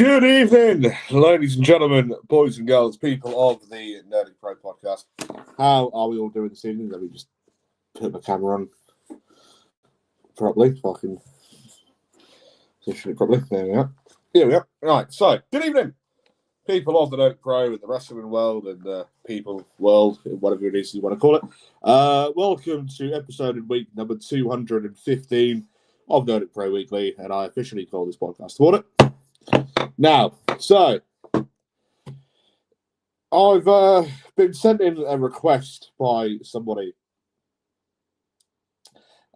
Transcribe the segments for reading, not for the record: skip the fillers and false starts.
Good evening, ladies and gentlemen, boys and girls, people of the Nerdic Pro Podcast. How are we all doing this evening? Let me just put my camera on properly so I can position it properly. There we are. Here we are. Right, so, good evening, people of the Nerdic Pro and the wrestling world and the people world, whatever it is you want to call it. Welcome to episode in week number 215 of Nerdic Pro Weekly, and I officially call this podcast to order. Now, so I've been sent in a request by somebody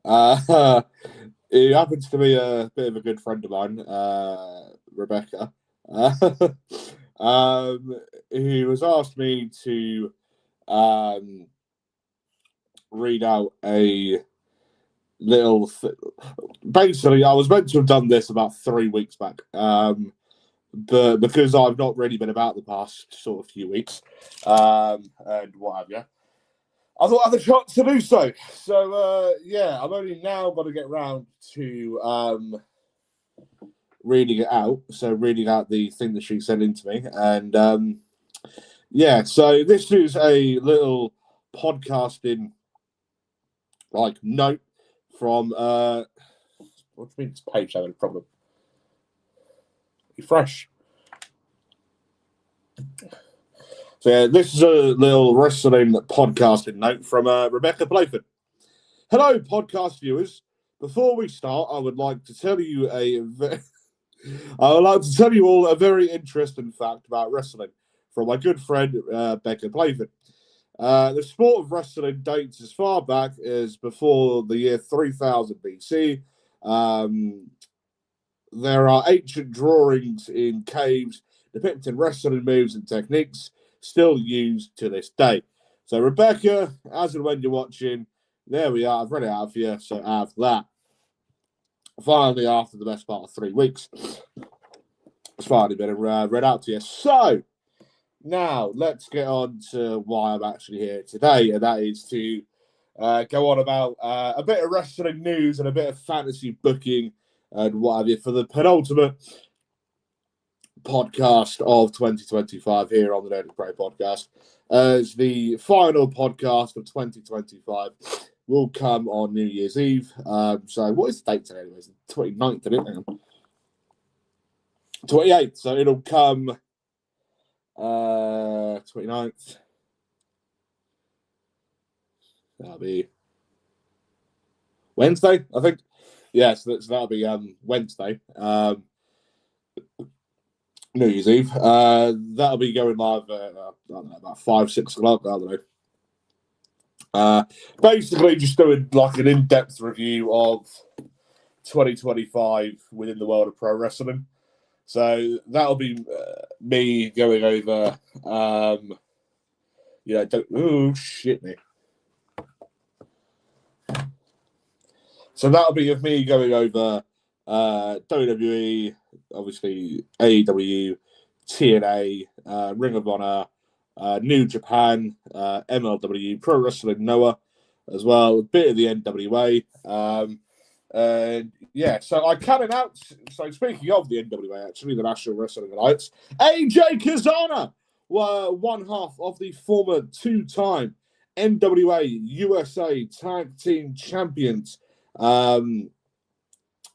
who happens to be a bit of a good friend of mine, Rebecca, who has asked me to read out a little... Basically, I was meant to have done this about 3 weeks back, but because I've not really been about the past sort of few weeks, and what have you, I thought I had a chance to do so. So, yeah, I'm only now going to get round to reading it out. So, reading out the thing that she sent in to me. And, yeah, so this is a little podcasting, note from, what do you mean this page having a problem? Refresh. So yeah, this is a little wrestling podcasting note from Rebecca Playford. Hello, podcast viewers. Before we start, I would like to tell you all a very interesting fact about wrestling from my good friend Becca Playford. The sport of wrestling dates as far back as before the year 3000 BC. There are ancient drawings in caves depicting wrestling moves and techniques still used to this day. So, Rebecca, as and when you're watching, there we are. I've read it out for you. So, after that, finally, after the best part of 3 weeks, it's finally been read out to you. So, now let's get on to why I'm actually here today, and that is to go on about a bit of wrestling news and a bit of fantasy booking and what have you for the penultimate podcast of 2025 here on the Nerdic Pro Podcast. As the final podcast of 2025 will come on New Year's Eve. So what is the date today anyways? 29th, isn't it? Hang on. 28th. So it'll come 29th. That'll be Wednesday, I think. Yes, yeah, so that'll be Wednesday, New Year's Eve. That'll be going live I don't know, about 5-6 o'clock. I don't know. Basically, just doing like an in-depth review of 2025 within the world of pro wrestling. So that'll be me going over. Me. So that'll be of me going over WWE, obviously AEW, TNA, Ring of Honor, New Japan, MLW, Pro Wrestling Noah as well, a bit of the NWA. Yeah, so I can announce, so speaking of the NWA, actually, the National Wrestling Alliance, AJ Kazana, one half of the former two-time NWA USA Tag Team Champions,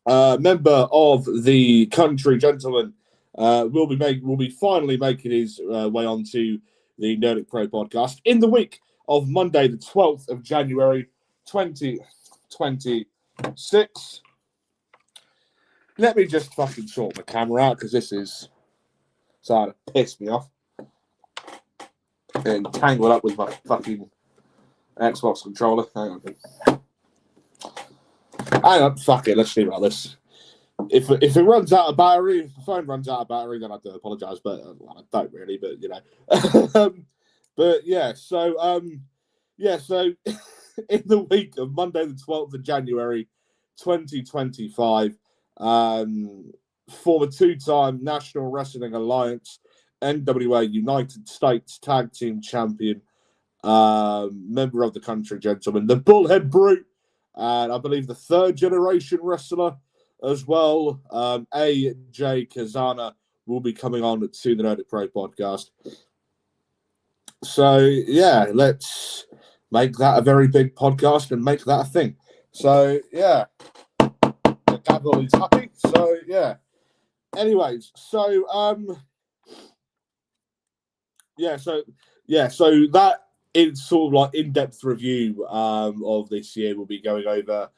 member of the Country Gentleman, will be finally making his way onto the Nerdic Pro Podcast in the week of Monday, the 12th of January, 2026. Let me just fucking sort my camera out because this is starting to piss me off and tangled up with my fucking Xbox controller. Hang on, fuck it, let's see about this. If it runs out of battery, if the phone runs out of battery, then I do apologise, but I don't really, but you know. But yeah, so in the week of Monday the 12th of January 2025, former two-time National Wrestling Alliance NWA United States Tag Team Champion, member of the Country Gentleman, the Bullhead Brute, and I believe the third generation wrestler as well, AJ Kazana will be coming on at Team Nerdic Pro podcast. So, yeah, let's make that a very big podcast and make that a thing. So, yeah, Gabriel is happy. So, yeah. Anyways, so, so that is sort of like in-depth review of this year. We'll be going over,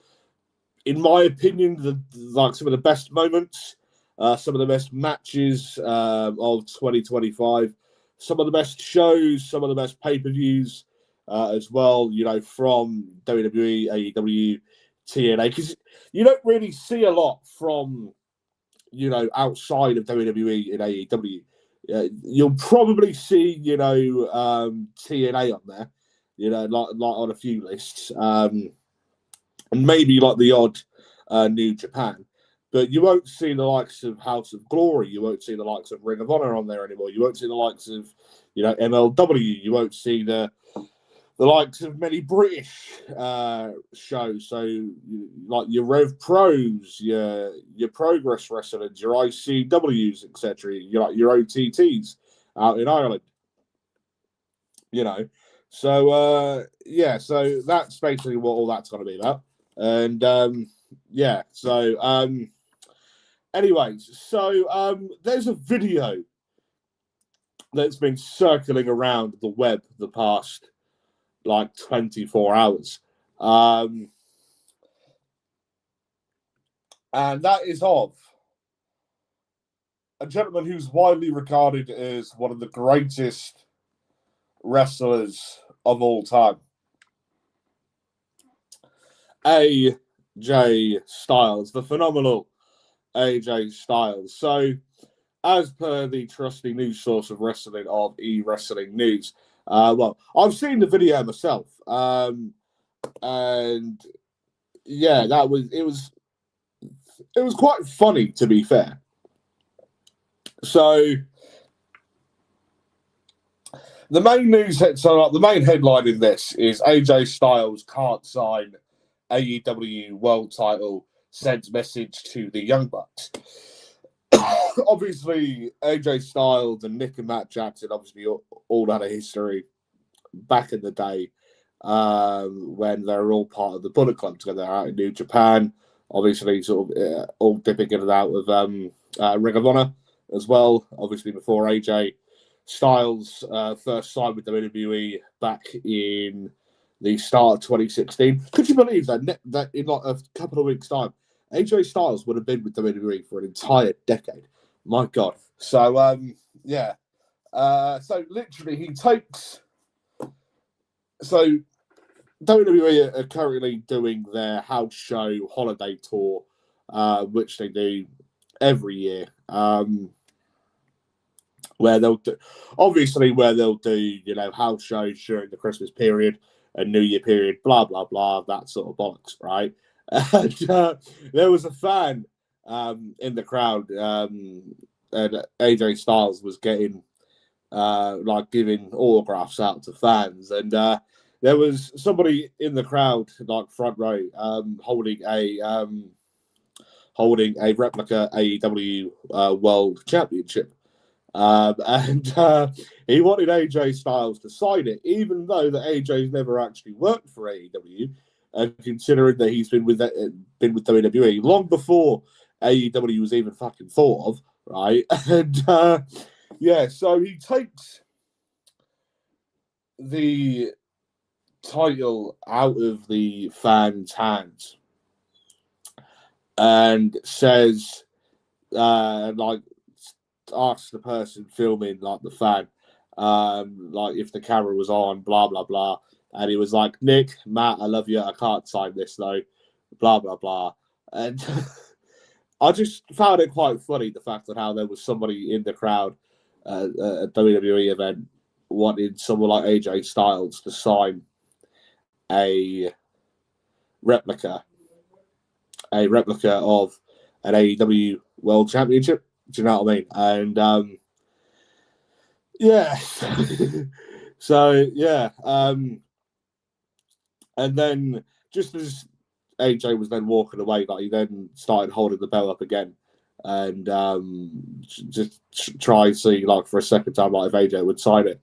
in my opinion, some of the best moments, some of the best matches of 2025, some of the best shows, some of the best pay-per-views as well, from WWE, AEW, TNA, because you don't really see a lot from, outside of WWE and AEW. You'll probably see, TNA on there, like on a few lists, and maybe like the odd New Japan. But you won't see the likes of House of Glory. You won't see the likes of Ring of Honor on there anymore. You won't see the likes of, MLW. You won't see the likes of many British shows. So, like your Rev Pros, your Progress Wrestlers, your ICWs, etc. Your OTTs out in Ireland. So so that's basically what all that's going to be about. And anyways, so there's a video that's been circling around the web the past 24 hours. And that is of a gentleman who's widely regarded as one of the greatest wrestlers of all time. AJ Styles, the phenomenal AJ Styles. So, as per the trusty news source of wrestling of eWrestling News, I've seen the video myself, and yeah, it was quite funny, to be fair. So the main headline in this is AJ Styles can't sign AEW World Title, sends message to the Young Bucks. Obviously, AJ Styles and Nick and Matt Jackson obviously all had a history back in the day when they were all part of the Bullet Club together out in New Japan. Obviously, sort of all dipping in and out of Ring of Honor as well. Obviously, before AJ Styles first signed with WWE back in the start of 2016. Could you believe that in like a couple of weeks' time, AJ Styles would have been with WWE for an entire decade? My God. So, so literally he takes... So, WWE are currently doing their house show holiday tour, which they do every year, where they'll do, house shows during the Christmas period and New Year period, blah, blah, blah, that sort of bollocks, right? And there was a fan in the crowd, and AJ Styles was getting, giving autographs out to fans, and there was somebody in the crowd, front row, holding a replica AEW World Championship. And he wanted AJ Styles to sign it, even though that AJ's never actually worked for AEW, and considering that he's been with WWE long before AEW was even fucking thought of, right? And so he takes the title out of the fans' hands and says, asks the person filming, the fan, if the camera was on, blah, blah, blah. And he was like, Nick, Matt, I love you. I can't sign this, though. Blah, blah, blah. And I just found it quite funny, the fact that how there was somebody in the crowd at a WWE event wanting someone like AJ Styles to sign a replica of an AEW World Championship. Do you know what I mean? And and then just as AJ was then walking away, he then started holding the bell up again, and just try and see, like, for a second time, like, if AJ would sign it.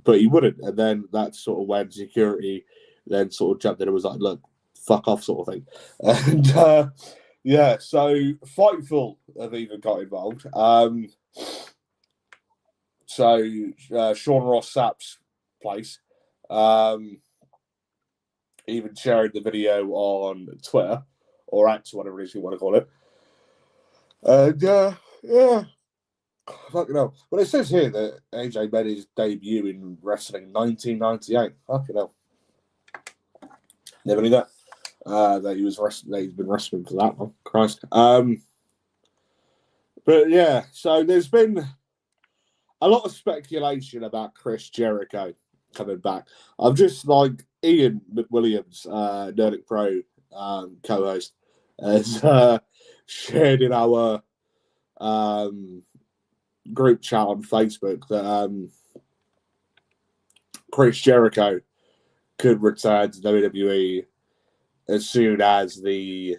But he wouldn't. And then that's sort of when security then sort of jumped in and was like, look, fuck off, sort of thing. And yeah, so Fightful have even got involved. So Sean Ross Sapp's place even shared the video on Twitter or X, whatever it is you want to call it. And yeah, fucking hell. Well, it says here that AJ made his debut in wrestling in 1998. Fucking hell. Never knew that. That he was wrestling. That he's been wrestling for that long. Christ. But yeah, so there's been a lot of speculation about Chris Jericho coming back. I've just, like, Ian McWilliams, Nerdic Pro co-host, has shared in our group chat on Facebook that Chris Jericho could return to WWE as soon as the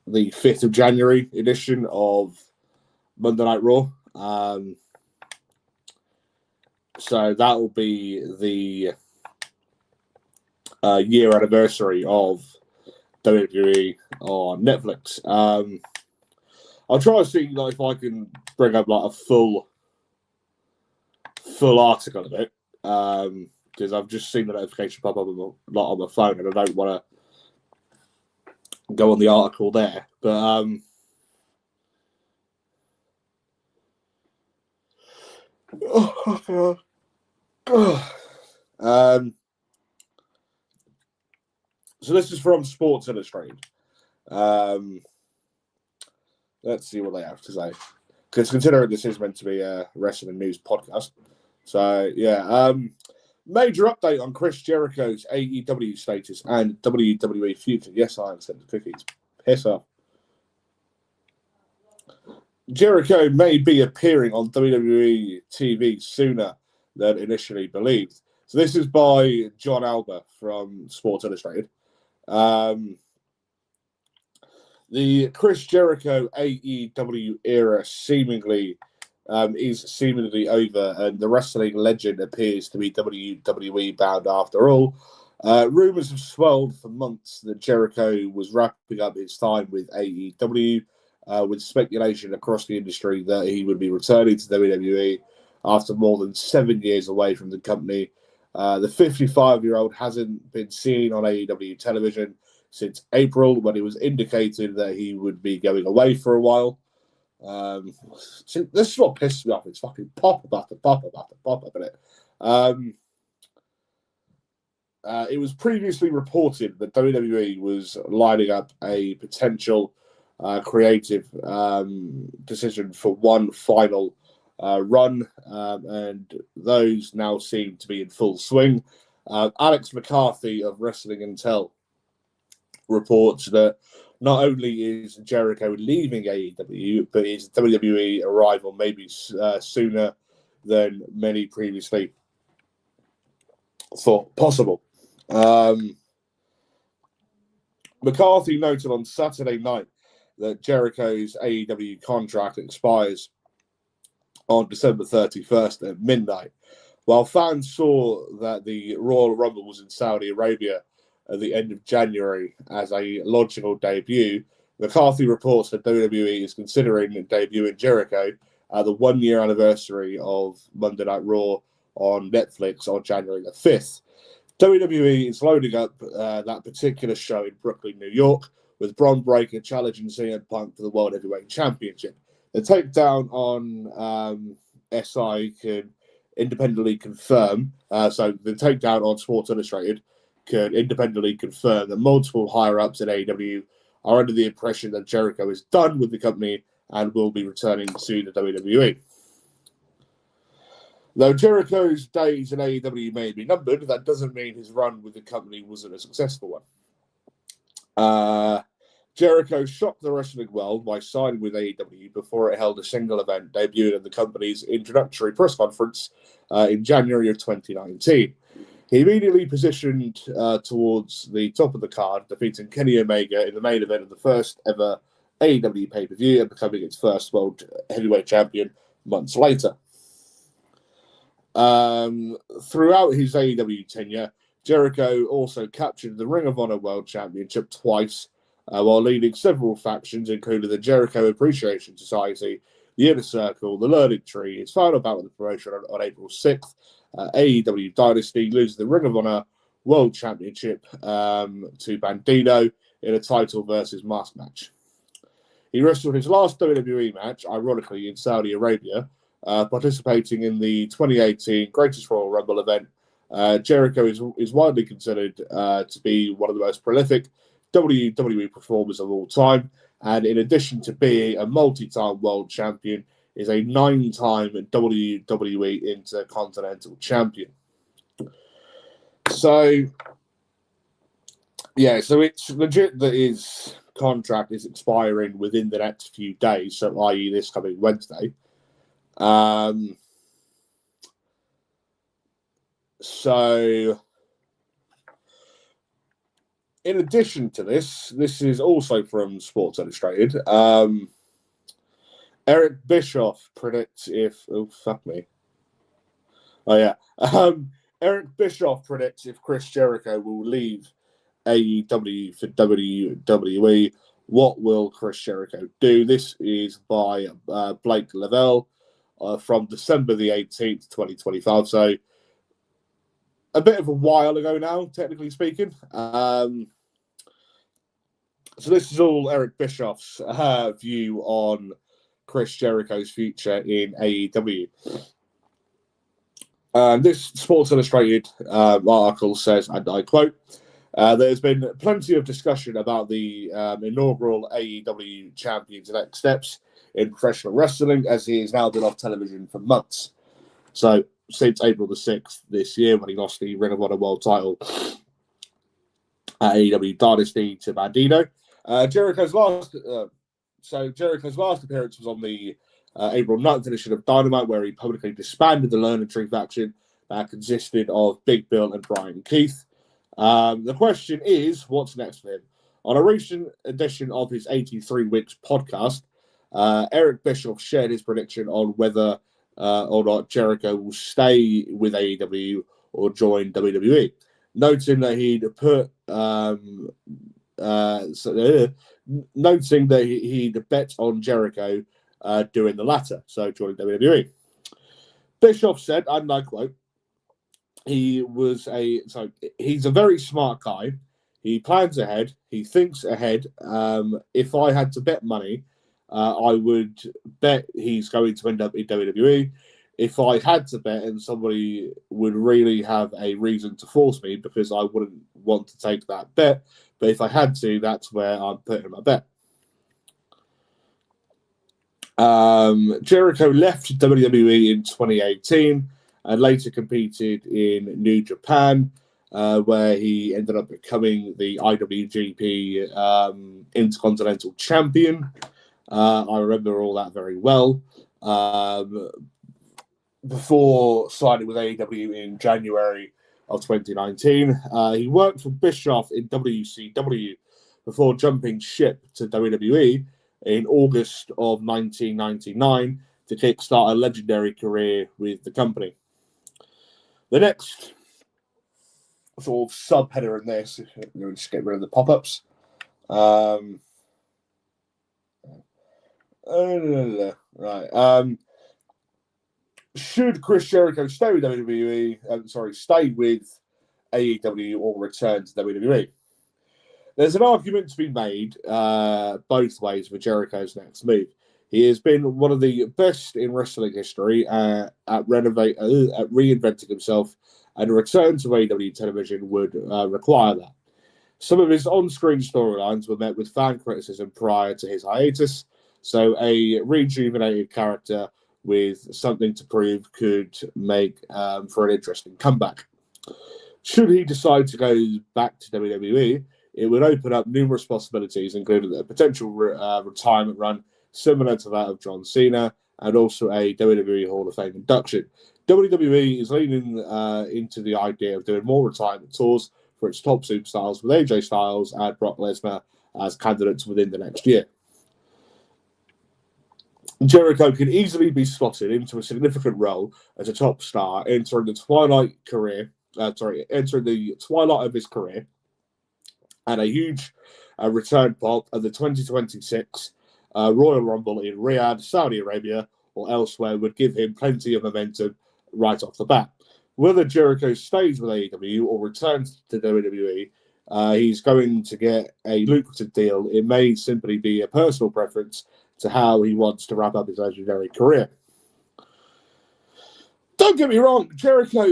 5th of January edition of Monday Night Raw. So that will be the year anniversary of WWE on Netflix. I'll try to see, like, if I can bring up, like, a full article of it, because I've just seen the notification pop up on my phone, and I don't want to go on the article there. But so this is from Sports Illustrated. Let's see what they have to say. Because considering this is meant to be a wrestling news podcast. So, yeah. Major update on Chris Jericho's AEW status and WWE future. Yes, I have sent the cookies. Piss off. Jericho may be appearing on WWE TV sooner than initially believed. So this is by John Alba from Sports Illustrated. The Chris Jericho AEW era is seemingly over, and the wrestling legend appears to be WWE bound after all. Rumors have swelled for months that Jericho was wrapping up his time with AEW, with speculation across the industry that he would be returning to WWE after more than 7 years away from the company. The 55-year-old hasn't been seen on AEW television since April, when it was indicated that he would be going away for a while. So this is what pisses me off. It's fucking pop after pop after pop, isn't it? It was previously reported that WWE was lining up a potential creative decision for one final run, and those now seem to be in full swing. Alex McCarthy of Wrestling Intel reports that not only is Jericho leaving AEW, but his WWE arrival may be sooner than many previously thought possible. McCarthy noted on Saturday night that Jericho's AEW contract expires on December 31st at midnight. While fans saw that the Royal Rumble was in Saudi Arabia at the end of January as a logical debut, McCarthy reports that WWE is considering debuting Jericho at the 1 year anniversary of Monday Night Raw on Netflix on January the 5th. WWE is loading up that particular show in Brooklyn, New York, with Bron Breakker challenging CM Punk for the World Heavyweight Championship. The takedown on SI can independently confirm, so the takedown on Sports Illustrated can independently confirm that multiple higher-ups at AEW are under the impression that Jericho is done with the company and will be returning to the WWE. Though Jericho's days in AEW may be numbered, that doesn't mean his run with the company wasn't a successful one. Jericho shocked the wrestling world by signing with AEW before it held a single event debuted at the company's introductory press conference in January of 2019. He immediately positioned towards the top of the card, defeating Kenny Omega in the main event of the first ever AEW pay-per-view and becoming its first World Heavyweight Champion months later. Throughout his AEW tenure, Jericho also captured the Ring of Honor World Championship twice, while leading several factions, including the Jericho Appreciation Society, the Inner Circle, the Learning Tree. His final bout with the promotion on April 6th, AEW Dynasty loses the Ring of Honor World Championship to Bandito in a title versus mask match. He wrestled his last WWE match, ironically, in Saudi Arabia, participating in the 2018 Greatest Royal Rumble event. Jericho is widely considered to be one of the most prolific WWE performers of all time, and in addition to being a multi-time world champion, is a 9-time WWE Intercontinental Champion. So, yeah, so it's legit that his contract is expiring within the next few days, so i.e. this coming Wednesday. So, in addition to this is also from Sports Illustrated. Eric Bischoff predicts if... Oh, fuck me. Oh, yeah. Eric Bischoff predicts if Chris Jericho will leave AEW for WWE, what will Chris Jericho do? This is by Blake Lavelle from December the 18th, 2025. So, a bit of a while ago now, technically speaking. So this is all Eric Bischoff's view on Chris Jericho's future in AEW. This Sports Illustrated article says, and I quote, there's been plenty of discussion about the inaugural AEW champion's next steps in professional wrestling, as he has now been off television for months. So, since April the 6th this year, when he lost the Ring of Honor World title at AEW Dynasty to Bandito. Jericho's last appearance was on the April 9th edition of Dynamite, where he publicly disbanded the Learning Tree faction that consisted of Big Bill and Brian Keith. The question is, what's next for him? On a recent edition of his 83 Weeks podcast, Eric Bischoff shared his prediction on whether or not Jericho will stay with AEW or join WWE, noting that he'd bet on Jericho doing the latter, so joining WWE. Bischoff said, and I quote, he's a very smart guy. He plans ahead. He thinks ahead. If I had to bet money, I would bet he's going to end up in WWE. If I had to bet, and somebody would really have a reason to force me, because I wouldn't want to take that bet. But if I had to, that's where I'm putting my bet. Jericho left WWE in 2018 and later competed in New Japan, where he ended up becoming the IWGP Intercontinental Champion. I remember all that very well. Before signing with AEW in January of 2019, he worked for Bischoff in WCW before jumping ship to WWE in August of 1999 to kickstart a legendary career with the company. The next sort of subheader in this, we'll just get rid of the pop-ups. Right. Should Chris Jericho stay with stay with AEW or return to WWE? There's an argument to be made both ways for Jericho's next move. He has been one of the best in wrestling history at reinventing himself, and a return to AEW television would require that. Some of his on-screen storylines were met with fan criticism prior to his hiatus, so a rejuvenated character with something to prove could make for an interesting comeback. Should he decide to go back to WWE, it would open up numerous possibilities, including a potential retirement run similar to that of John Cena, and also a WWE Hall of Fame induction. WWE is leaning into the idea of doing more retirement tours for its top superstars, with AJ Styles and Brock Lesnar as candidates within the next year. Jericho can easily be slotted into a significant role as a top star, entering the twilight of his career, and a huge return pop at the 2026 Royal Rumble in Riyadh, Saudi Arabia, or elsewhere would give him plenty of momentum right off the bat. Whether Jericho stays with AEW or returns to WWE, he's going to get a lucrative deal. It may simply be a personal preference to how he wants to wrap up his legendary career. Don't get me wrong, Jericho,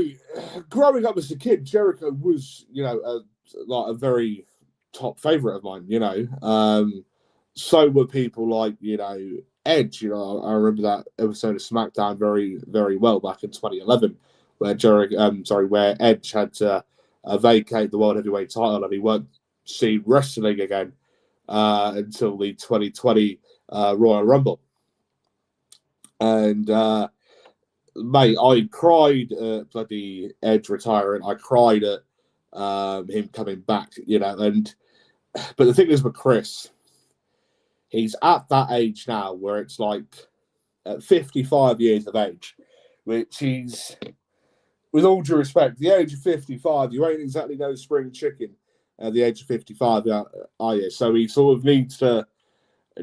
growing up as a kid, Jericho was, a very top favorite of mine, so were people like, Edge. I remember that episode of SmackDown very, very well back in 2011, where Edge had to vacate the World Heavyweight title and he won't see wrestling again until the 2020 Royal Rumble. And mate, I cried at bloody Edge retiring. I cried at him coming back, but the thing is with Chris, he's at that age now where it's like at 55 years of age, which he's, with all due respect, the age of 55, you ain't exactly no spring chicken at the age of 55, are you? So he sort of needs to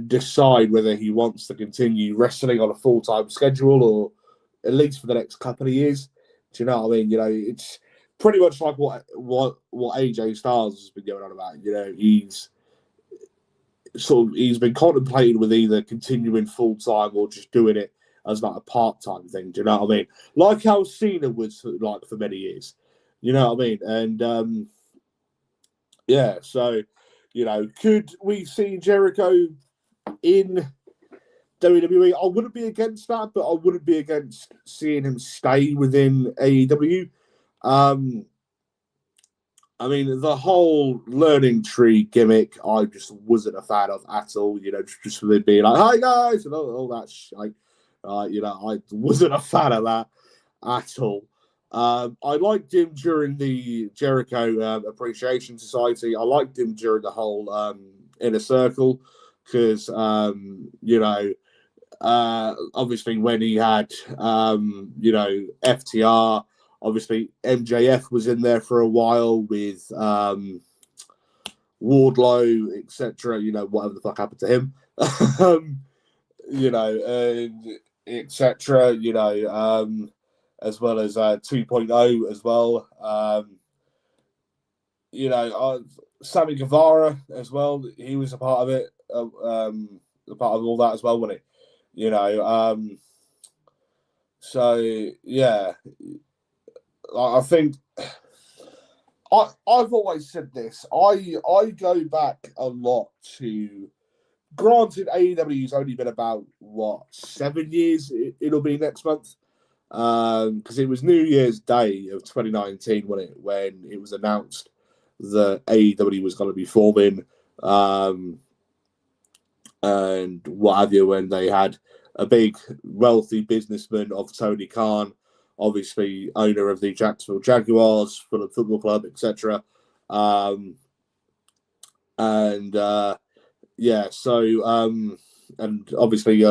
decide whether he wants to continue wrestling on a full-time schedule or at least for the next couple of years. Do you know what I mean? It's pretty much like what AJ Styles has been going on about. He's been contemplating with either continuing full-time or just doing it as like a part-time thing. Do you know what I mean? Like how Cena was like for many years. You know what I mean? And so could we see Jericho in WWE? I wouldn't be against that, but I wouldn't be against seeing him stay within AEW. The whole learning tree gimmick, I just wasn't a fan of at all. Just for them being like, "Hi guys," and all that shit. I wasn't a fan of that at all. I liked him during the Jericho Appreciation Society. I liked him during the whole Inner Circle because, obviously when he had, FTR, obviously MJF was in there for a while with Wardlow, etc. Whatever the fuck happened to him, and etc. As well as 2.0 as well. Sammy Guevara as well. He was a part of it, a part of all that as well, wasn't he? I think I've always said this. I go back a lot to. Granted, AEW's only been about 7 years. It'll be next month. Because it was New Year's Day of 2019 when it was announced that AEW was going to be forming, and what have you, when they had a big wealthy businessman of Tony Khan, obviously owner of the Jacksonville Jaguars, Fulham Football Club, etc. And obviously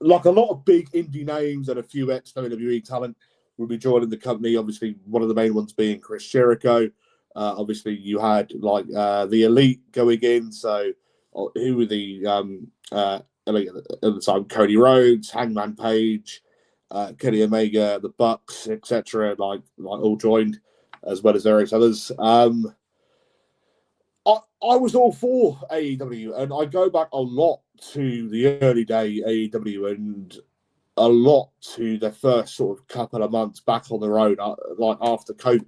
like a lot of big indie names and a few ex-WWE talent will be joining the company. Obviously, one of the main ones being Chris Jericho. Obviously, you had like the Elite going in. So, who were the Elite at the time? Cody Rhodes, Hangman Page, Kenny Omega, the Bucks, etc. Like all joined, as well as various others. I was all for AEW, and I go back a lot to the early day AEW and a lot to their first sort of couple of months back on their own, like after COVID.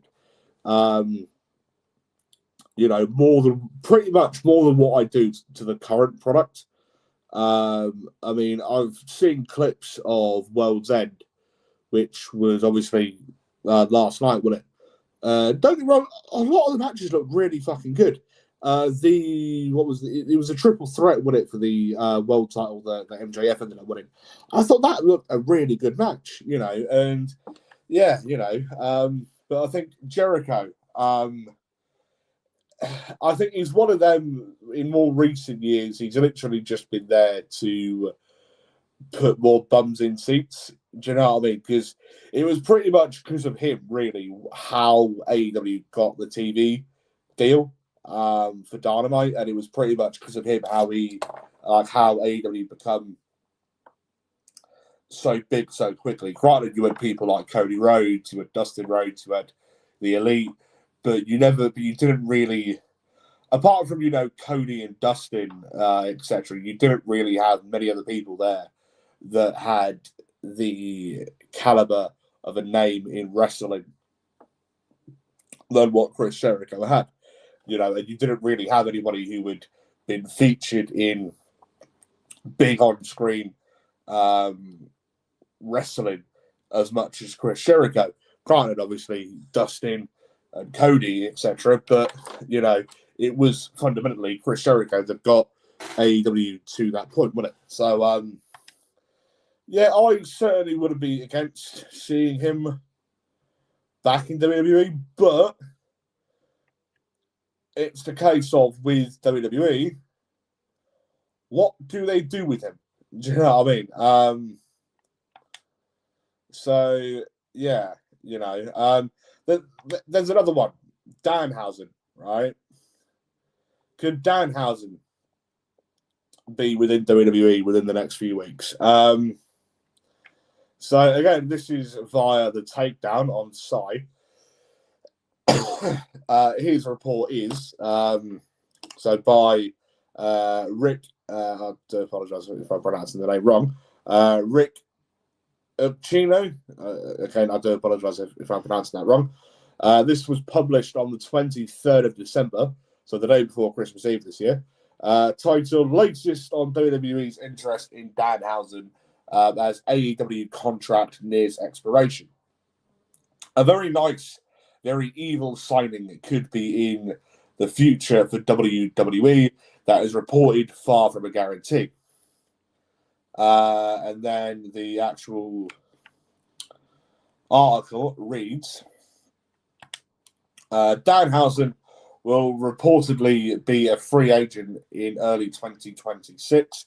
Pretty much more than what I do to the current product. I've seen clips of World's End, which was obviously last night, wasn't it? Don't get me wrong, a lot of the matches look really fucking good. It was a triple threat, wasn't it, for the world title that MJF ended up winning. I thought that looked a really good match, and yeah, but I think Jericho, I think he's one of them in more recent years. He's literally just been there to put more bums in seats. Do you know what I mean? Because it was pretty much because of him, really, how AEW got the TV deal for Dynamite, and it was pretty much because of him how AEW become so big so quickly. Granted, you had people like Cody Rhodes, you had Dustin Rhodes, you had the Elite, but you didn't really, apart from Cody and Dustin, etc. You didn't really have many other people there that had the caliber of a name in wrestling than what Chris Jericho had. And you didn't really have anybody who had been featured in big on-screen wrestling as much as Chris Jericho. Granted, obviously, Dustin and Cody, etc. But, it was fundamentally Chris Jericho that got AEW to that point, wasn't it? So, yeah, I certainly wouldn't be against seeing him back in WWE, but it's the case of with WWE, what do they do with him? Do you know what I mean? So, yeah, there's another one, Danhausen, right? Could Danhausen be within WWE within the next few weeks? So, again, this is via the takedown on Sai. His report is by Rick. I do apologise if I'm pronouncing the name wrong. Rick Chino. Again, I do apologise if I'm pronouncing that wrong. This was published on the 23rd of December, so the day before Christmas Eve this year. Titled "Latest on WWE's Interest in Danhausen as AEW Contract Nears Expiration." A very nice, very evil signing it could be in the future for WWE that is reported far from a guarantee. And then the actual article reads, Danhausen will reportedly be a free agent in early 2026,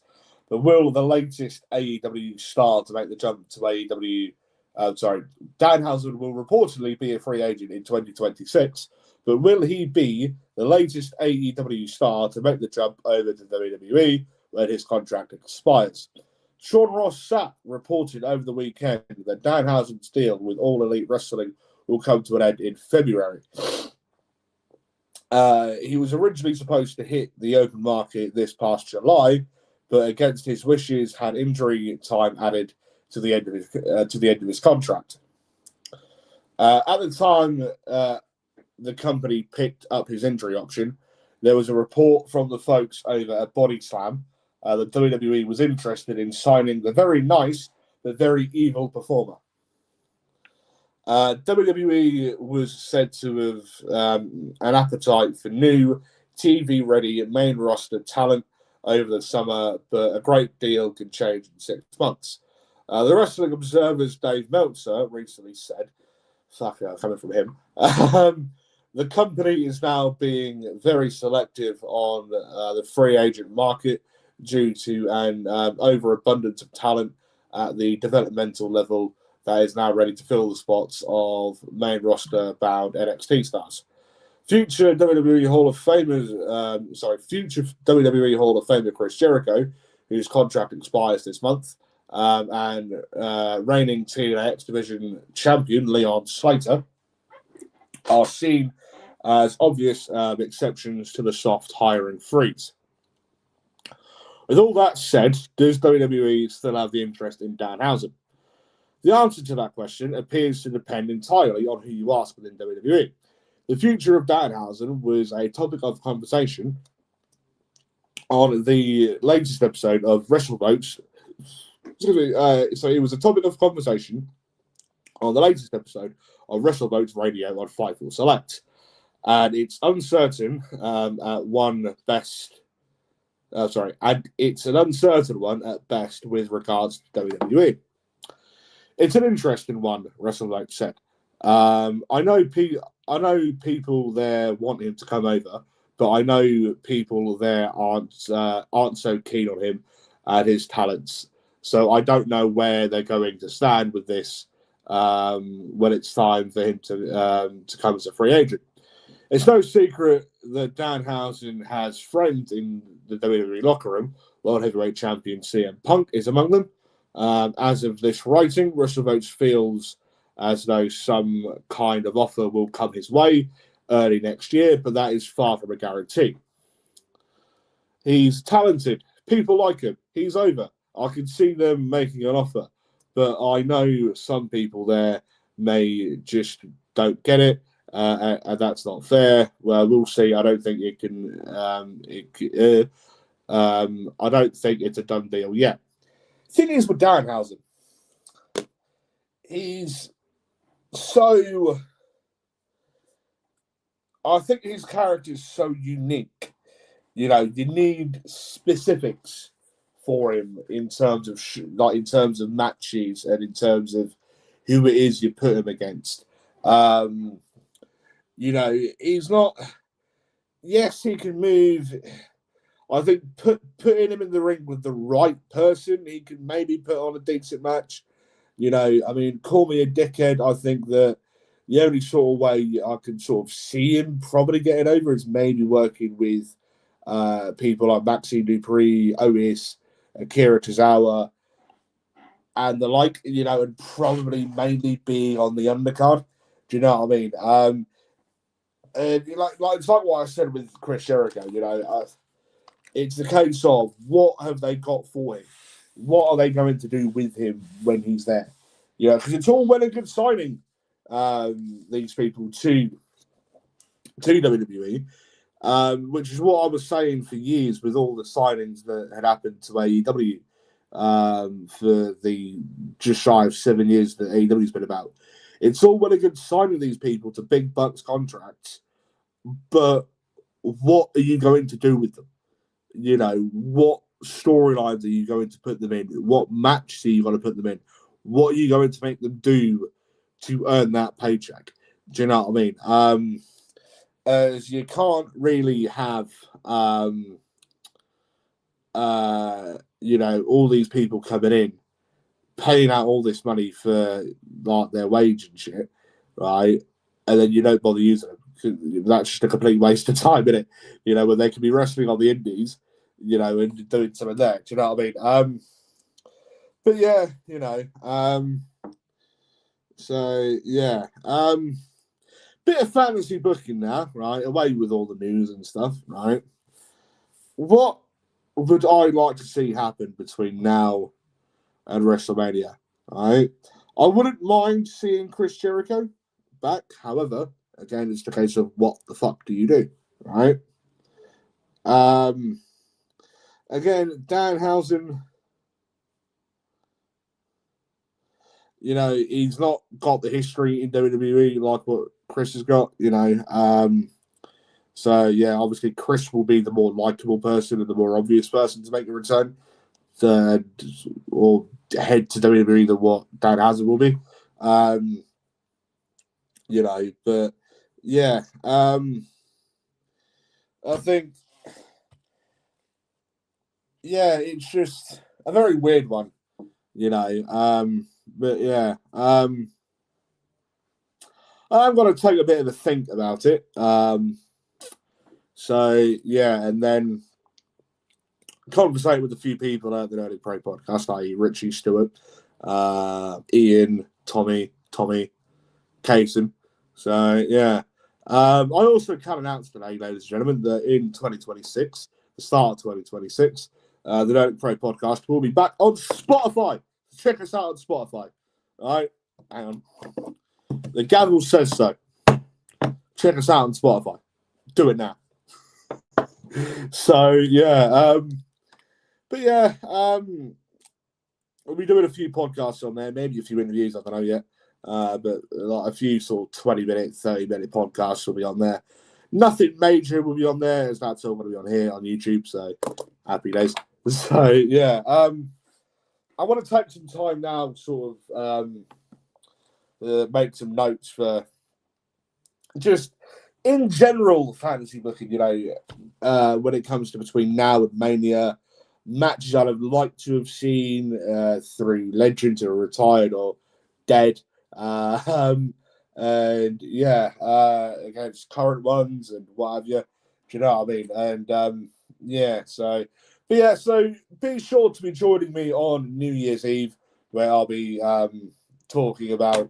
but will the latest AEW star to make the jump to AEW... Danhausen will reportedly be a free agent in 2026, but will he be the latest AEW star to make the jump over to WWE when his contract expires? Sean Ross Sapp reported over the weekend that Danhausen's deal with All Elite Wrestling will come to an end in February. He was originally supposed to hit the open market this past July, but against his wishes, had injury time added to the end of his contract. At the time the company picked up his injury option, there was a report from the folks over at Body Slam that WWE was interested in signing the very nice but very evil performer. WWE was said to have an appetite for new TV-ready main roster talent over the summer, but a great deal can change in 6 months. The Wrestling Observer's Dave Meltzer recently said, coming from him, the company is now being very selective on the free agent market due to an overabundance of talent at the developmental level that is now ready to fill the spots of main roster bound NXT stars. Future WWE Hall of Famer Chris Jericho, whose contract expires this month, and reigning TNA X Division champion Leon Slater are seen as obvious exceptions to the soft hiring freeze. With all that said, does WWE still have the interest in Danhausen? The answer to that question appears to depend entirely on who you ask within WWE. The future of Danhausen was a topic of conversation on the latest episode of WrestleVotes. So it was a topic of conversation on the latest episode of WrestleVotes Radio on Fightful Select. and it's uncertain at one best. And it's an uncertain one at best with regards to WWE. It's an interesting one, WrestleMania said. I know people there want him to come over, but I know people there aren't so keen on him and his talents. So I don't know where they're going to stand with this when it's time for him to come as a free agent. It's no secret that Danhausen has friends in the WWE locker room. World Heavyweight Champion CM Punk is among them. As of this writing, Russell Votes feels as though some kind of offer will come his way early next year, but that is far from a guarantee. He's talented. People like him. He's over. I can see them making an offer, but I know some people there may just don't get it. And that's not fair. Well, we'll see. I don't think it can. I don't think it's a done deal yet. Thing is with Danhausen, he's so. I think his character is so unique. You need specifics for him in terms of in terms of matches and in terms of who it is you put him against. He's not. Yes, he can move. I think putting him in the ring with the right person, he can maybe put on a decent match. Call me a dickhead. I think that the only sort of way I can sort of see him probably getting over is maybe working with people like Maxine Dupree, Otis, Akira Tozawa, and the like. And probably mainly be on the undercard. Do you know what I mean? And it's like what I said with Chris Jericho. It's the case of what have they got for him? What are they going to do with him when he's there? Because it's all well and good signing these people to WWE, which is what I was saying for years with all the signings that had happened to AEW for the just shy of 7 years that AEW's been about. It's all well and good signing these people to big bucks contracts, but what are you going to do with them? What storylines are you going to put them in? What matches are you going to put them in? What are you going to make them do to earn that paycheck? Do you know what I mean? As you can't really have, all these people coming in, paying out all this money for like their wage and shit, right? And then you don't bother using them. That's just a complete waste of time, isn't it? When they could be wrestling on the indies, and doing something there. Do you know what I mean? But yeah, so yeah. Bit of fantasy booking now, right? Away with all the news and stuff, right? What would I like to see happen between now and WrestleMania, right? I wouldn't mind seeing Chris Jericho back. However, again, it's the case of what the fuck do you do, right? Again, Danhausen, he's not got the history in WWE like what Chris has got, So, yeah, obviously Chris will be the more likable person and the more obvious person to make a return or head to WWE than what Danhausen will be. But yeah, I think, it's just a very weird one, but yeah, I'm going to take a bit of a think about it. So yeah, and then conversate with a few people at the Nerdic Pro podcast, i.e. Richie Stewart, Ian, Tommy, Kaysen. So yeah. I also can announce today, ladies and gentlemen, that in 2026, the start of 2026, the Nerdic Pro podcast will be back on Spotify. Check us out on Spotify. All right, hang on. The gavel says so. Check us out on Spotify. Do it now. So yeah, but yeah, we'll be doing a few podcasts on there, maybe a few interviews. I don't know yet, but like a few sort of 20-minute, 30-minute podcasts will be on there. Nothing major will be on there, as that's all going to be on here on YouTube. So happy days. So yeah, I want to take some time now, sort of make some notes for just in general fantasy booking. When it comes to between now and Mania, matches I'd have liked to have seen through legends who are retired or dead. And yeah, against current ones and what have you. Do you know what I mean? And yeah, so be sure to be joining me on New Year's Eve, where I'll be talking about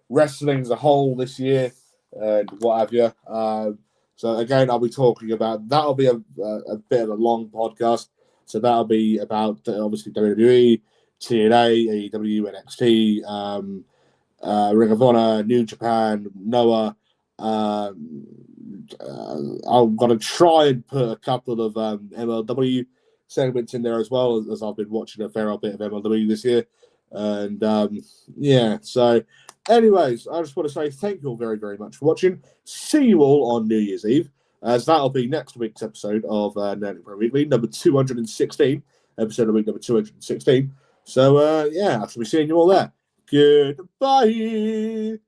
wrestling as a whole this year and what have you. So again, I'll be talking about that'll be a bit of a long podcast. So that'll be about obviously WWE, TNA, AEW, NXT, Ring of Honor, New Japan, Noah. I'm going to try and put a couple of MLW segments in there as well, as I've been watching a fair bit of MLW this year. And yeah, so anyways, I just want to say thank you all very, very much for watching. See you all on New Year's Eve, as that'll be next week's episode of Nerdic Pro Weekly, number 216, episode of week number 216. So yeah, I shall be seeing you all there. Goodbye.